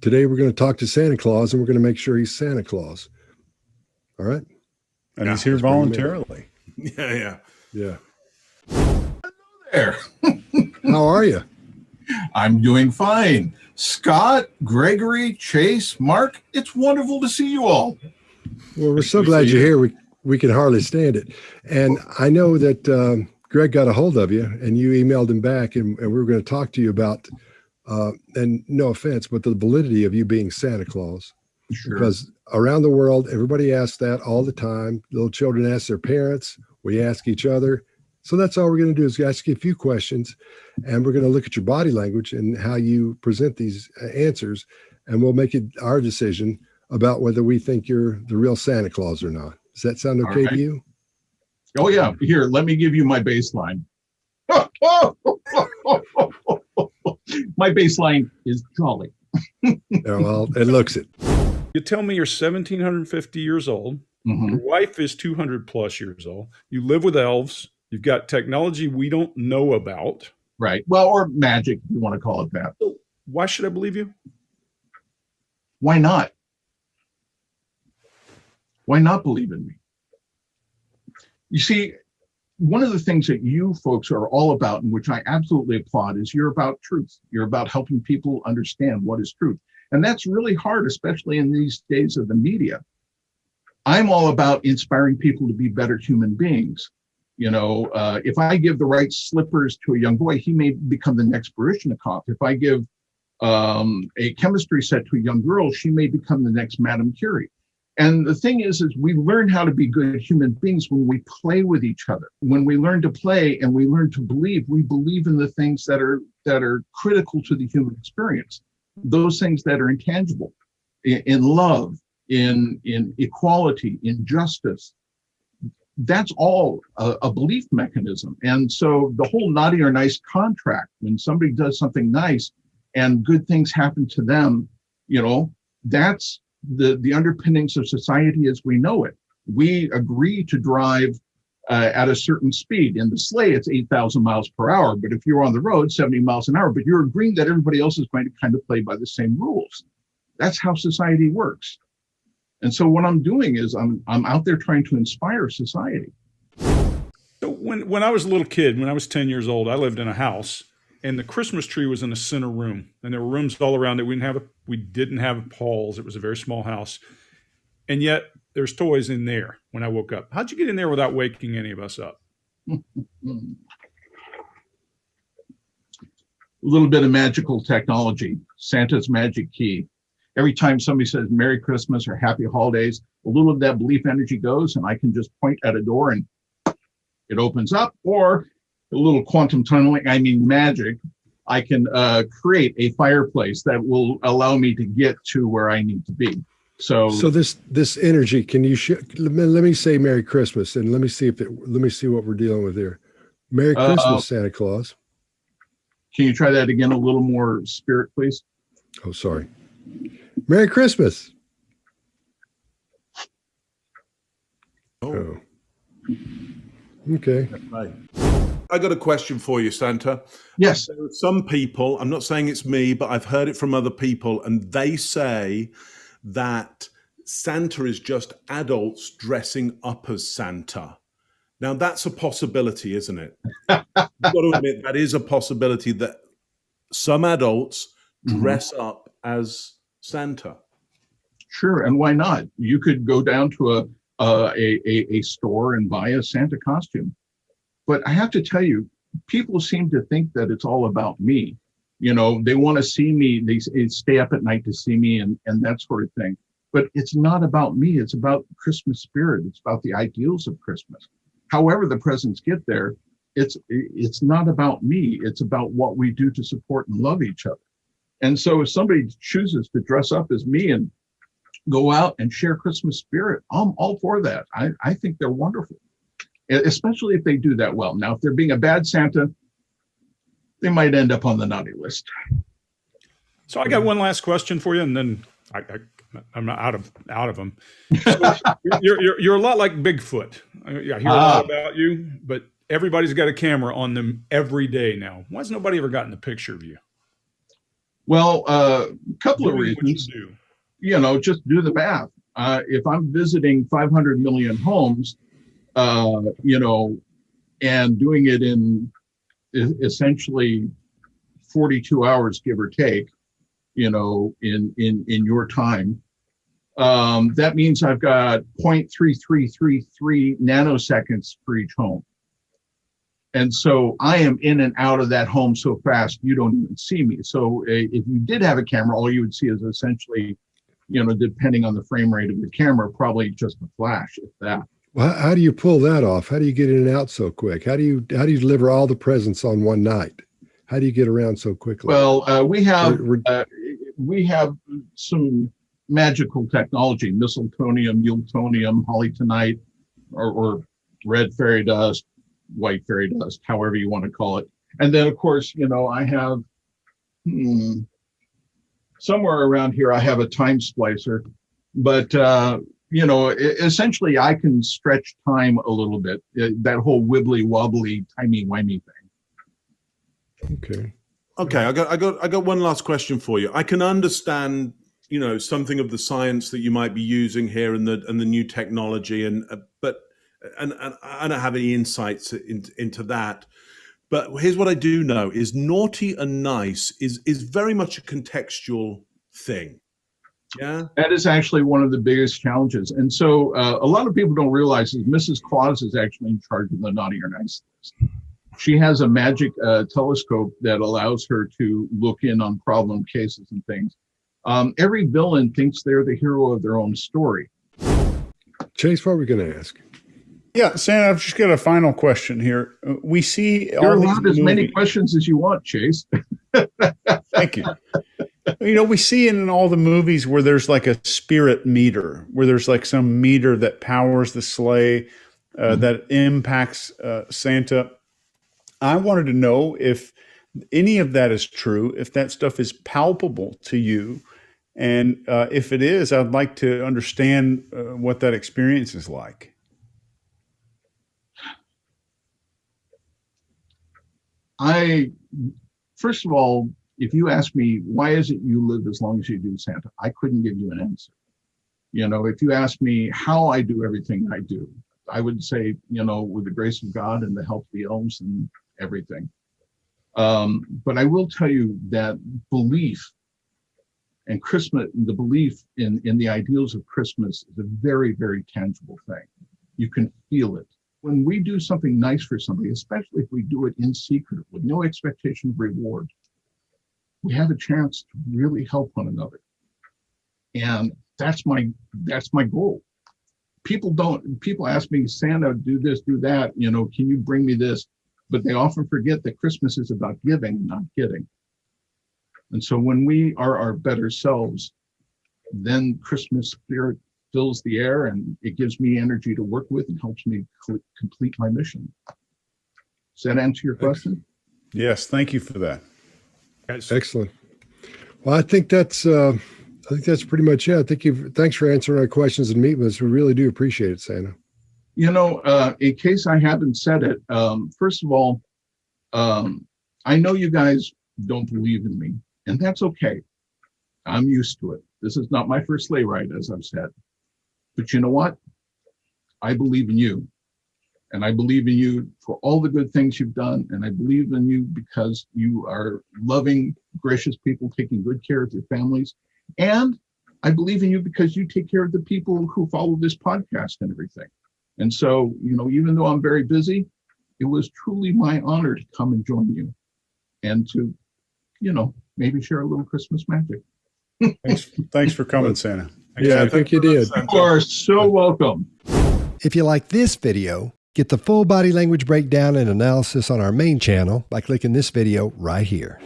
Today we're going to talk to Santa Claus, and we're going to make sure he's Santa Claus. All right? And he's here voluntarily. Yeah. Hello there. How are you? I'm doing fine. Scott, Gregory, Chase, Mark, it's wonderful to see you all. Well, we're so glad you're here. We can hardly stand it. And I know that Greg got a hold of you, and you emailed him back, and we were going to talk to you about, and no offense, but the validity of you being Santa Claus. Sure. Because around the world, everybody asks that all the time. Little children ask their parents. We ask each other. So that's all we're going to do is ask you a few questions, and we're going to look at your body language and how you present these answers, and we'll make it our decision about whether we think you're the real Santa Claus or not. Does that sound okay to you? Oh, yeah. Here, let me give you my baseline. My baseline is jolly. Well, it looks it. You tell me you're 1,750 years old. Mm-hmm. Your wife is 200 plus years old. You live with elves. You've got technology we don't know about. Right. Well, or magic, if you want to call it that. So why should I believe you? Why not? Why not believe in me? You see, one of the things that you folks are all about, and which I absolutely applaud, is you're about truth. You're about helping people understand what is truth. And that's really hard, especially in these days of the media. I'm all about inspiring people to be better human beings. You know, if I give the right slippers to a young boy, he may become the next Baryshnikov. If I give a chemistry set to a young girl, she may become the next Madame Curie. And the thing is we learn how to be good human beings when we play with each other. When we learn to play and we learn to believe, we believe in the things that are critical to the human experience. Those things that are intangible, in love, in equality, in justice. That's all a belief mechanism. And so the whole naughty or nice contract, when somebody does something nice and good things happen to them, you know, that's the underpinnings of society as we know it. We agree to drive at a certain speed. In the sleigh, it's 8,000 miles per hour. But if you're on the road, 70 miles an hour, but you're agreeing that everybody else is going to kind of play by the same rules. That's how society works. And so what I'm doing is I'm out there trying to inspire society. So when I was a little kid, when I was 10 years old, I lived in a house, and the Christmas tree was in the center room, and there were rooms all around it. We didn't have halls. It was a very small house, and yet there's toys in there. When I woke up, how'd you get in there without waking any of us up? A little bit of magical technology, Santa's magic key. Every time somebody says Merry Christmas or Happy Holidays, a little of that belief energy goes, and I can just point at a door and it opens up. Or a little quantum tunneling, magic, I can create a fireplace that will allow me to get to where I need to be. So this energy, can you let me say Merry Christmas, and let me see what we're dealing with here. Merry Christmas, Santa Claus. Can you try that again? A little more spirit, please. Oh, sorry. Merry Christmas. Oh. Okay. Right. I got a question for you, Santa. Yes. There are some people, I'm not saying it's me, but I've heard it from other people, and they say that Santa is just adults dressing up as Santa. Now, that's a possibility, isn't it? You've got to admit, that is a possibility that some adults dress up as Santa. Sure, and why not? You could go down to a store and buy a Santa costume. But I have to tell you, people seem to think that it's all about me. You know, they want to see me, they stay up at night to see me and that sort of thing. But it's not about me, it's about Christmas spirit. It's about the ideals of Christmas. However the presents get there, it's not about me, it's about what we do to support and love each other. And so if somebody chooses to dress up as me and go out and share Christmas spirit, I'm all for that. I think they're wonderful, especially if they do that well. Now, if they're being a bad Santa, they might end up on the naughty list. So I got one last question for you, and then I'm out of them. So you're a lot like Bigfoot. I hear a lot about you, but everybody's got a camera on them every day now. Why has nobody ever gotten a picture of you? Well, a couple of Doing what reasons. you do. You know, just do the math. If I'm visiting 500 million homes, you know, and doing it in essentially 42 hours, give or take, you know, in your time, that means I've got 0.3333 nanoseconds for each home. And so I am in and out of that home so fast, you don't even see me. So if you did have a camera, all you would see is essentially, you know, depending on the frame rate of the camera, probably just a flash, if that. Well, how do you pull that off? How do you get in and out so quick? How do you deliver all the presents on one night? How do you get around so quickly? Well, we have some magical technology: mistletoe-nium, Yuletonium, holly-tonite, or red fairy dust, white fairy dust, however you want to call it. And then, of course, you know, I have somewhere around here, I have a time splicer, but you know, essentially I can stretch time a little bit, that whole wibbly wobbly, timey-wimey thing. Okay. Okay, I got one last question for you. I can understand, you know, something of the science that you might be using here and the new technology, but I don't have any insights into that. But here's what I do know is naughty and nice is very much a contextual thing. Yeah. That is actually one of the biggest challenges. And so a lot of people don't realize is Mrs. Claus is actually in charge of the naughty or nice list. She has a magic telescope that allows her to look in on problem cases and things. Every villain thinks they're the hero of their own story. Chase, what are we going to ask? Yeah, Santa, I've just got a final question here. We see You're allowed as many questions as you want, Chase. Thank you. You know, we see in all the movies where there's like a spirit meter, where there's like some meter that powers the sleigh, that impacts Santa. I wanted to know if any of that is true, if that stuff is palpable to you. And if it is, I'd like to understand what that experience is like. First of all, if you ask me, why is it you live as long as you do, Santa? I couldn't give you an answer. You know, if you ask me how I do everything I do, I would say, you know, with the grace of God and the help of the elves and everything. But I will tell you that belief and Christmas, the belief in the ideals of Christmas is a very, very tangible thing. You can feel it. When we do something nice for somebody, especially if we do it in secret with no expectation of reward, we have a chance to really help one another. And that's my goal. People ask me, Santa, do this, do that, you know, can you bring me this? But they often forget that Christmas is about giving, not getting. And so when we are our better selves, then Christmas spirit fills the air and it gives me energy to work with and helps me complete my mission. Does that answer your question? Yes, thank you for that. Excellent. Well, I think that's pretty much it. Thanks for answering our questions and meeting with us. We really do appreciate it, Santa. You know, in case I haven't said it, first of all, I know you guys don't believe in me, and that's okay. I'm used to it. This is not my first sleigh ride, as I've said. But you know what? I believe in you. And I believe in you for all the good things you've done. And I believe in you because you are loving, gracious people taking good care of your families. And I believe in you because you take care of the people who follow this podcast and everything. And so, you know, even though I'm very busy, it was truly my honor to come and join you and to, you know, maybe share a little Christmas magic. Thanks for coming, Santa. Yeah, I think you did. You are so welcome. If you like this video, get the full body language breakdown and analysis on our main channel by clicking this video right here.